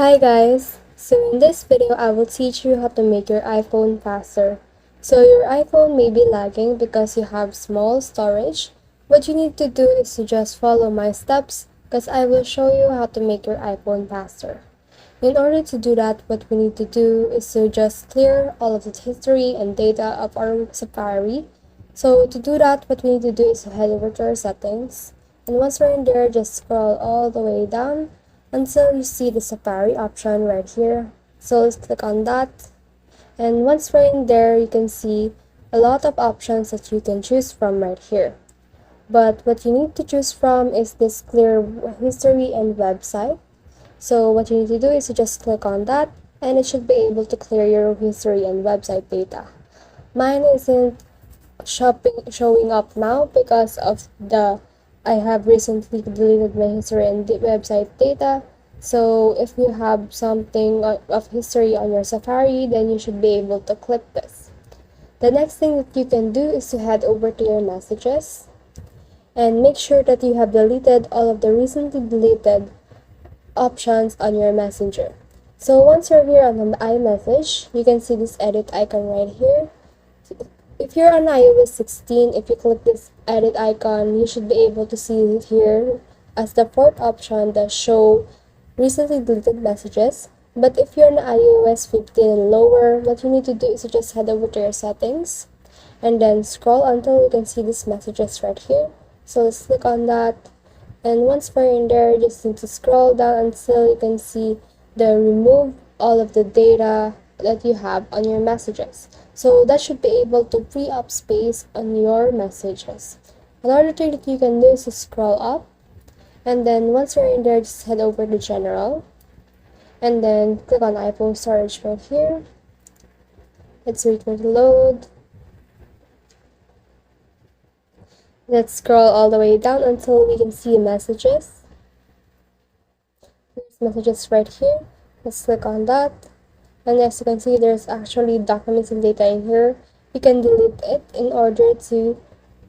Hi guys! So in this video, I will teach you how to make your iPhone faster. So your iPhone may be lagging because you have small storage. What you need to do is to just follow my steps because I will show you how to make your iPhone faster. In order to do that, what we need to do is to just clear all of the history and data of our Safari. So to do that, what we need to do is to head over to our settings. And once we're in there, just scroll all the way down until you see the Safari option right here. So let's click on that. And once we're in there, you can see a lot of options that you can choose from right here. But what you need to choose from is this clear history and website. So what you need to do is to just click on that and it should be able to clear your history and website data. Mine isn't showing up now because of I have recently deleted my history and website data. So if you have something of history on your Safari, then you should be able to click this. The next thing that you can do is to head over to your messages and make sure that you have deleted all of the recently deleted options on your messenger. So once you're here on the iMessage, you can see this edit icon right here. If you're on iOS 16, if you click this edit icon, you should be able to see it here as the fourth option that show recently deleted messages. But if you're on iOS 15 and lower, what you need to do is to just head over to your settings and then scroll until you can see these messages right here. So let's click on that. And once we're in there, you just need to scroll down until you can see the remove all of the data that you have on your messages. So that should be able to free up space on your messages. Another thing that you can do is to scroll up. And then once you're in there, just head over to general. And then click on iPhone storage right here. Let's wait for it to load. Let's scroll all the way down until we can see messages. There's messages right here. Let's click on that. And as you can see, there's actually documents and data in here. You can delete it in order to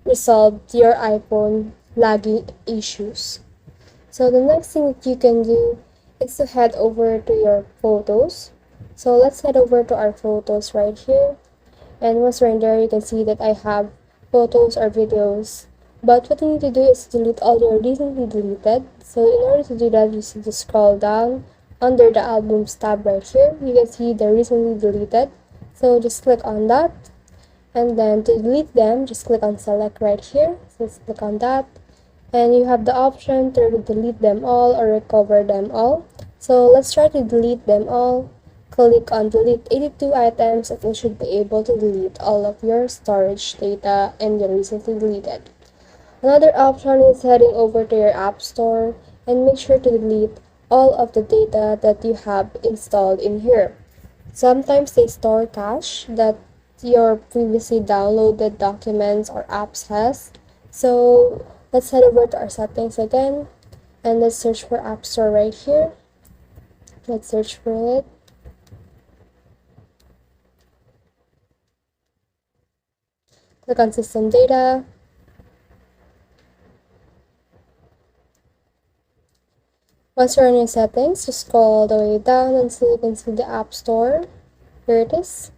resolve your iPhone lagging issues. So the next thing that you can do is to head over to your photos. So let's head over to our photos right here. And once we're in there, you can see that I have photos or videos. But what you need to do is delete all your recently deleted. So in order to do that, you need to scroll down under the albums tab right here. You can see the recently deleted. So just click on that. And then to delete them, just click on select right here. So let's click on that. And you have the option to delete them all or recover them all. So let's try to delete them all. Click on delete 82 items and you should be able to delete all of your storage data and your recently deleted. Another option is heading over to your app store and make sure to delete all of the data that you have installed in here. Sometimes they store cache that your previously downloaded documents or apps has. So let's head over to our settings again and let's search for App Store right here. Let's search for it. Click on System Data. Once you're in your settings, just scroll all the way down until you can see the App Store. Here it is.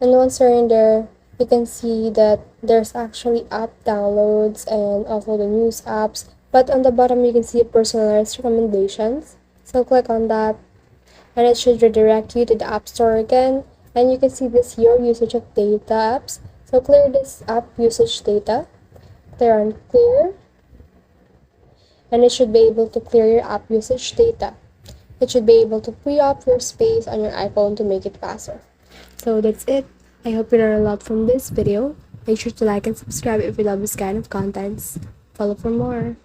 And once you're in there, you can see that there's actually app downloads and also the news apps. But on the bottom, you can see personalized recommendations. So click on that and it should redirect you to the App Store again. And you can see this your usage of data apps. So clear this app usage data. Clear and clear. And it should be able to clear your app usage data. It should be able to free up your space on your iPhone to make it faster. So that's it. I hope you learned a lot from this video. Make sure to like and subscribe if you love this kind of contents. Follow for more.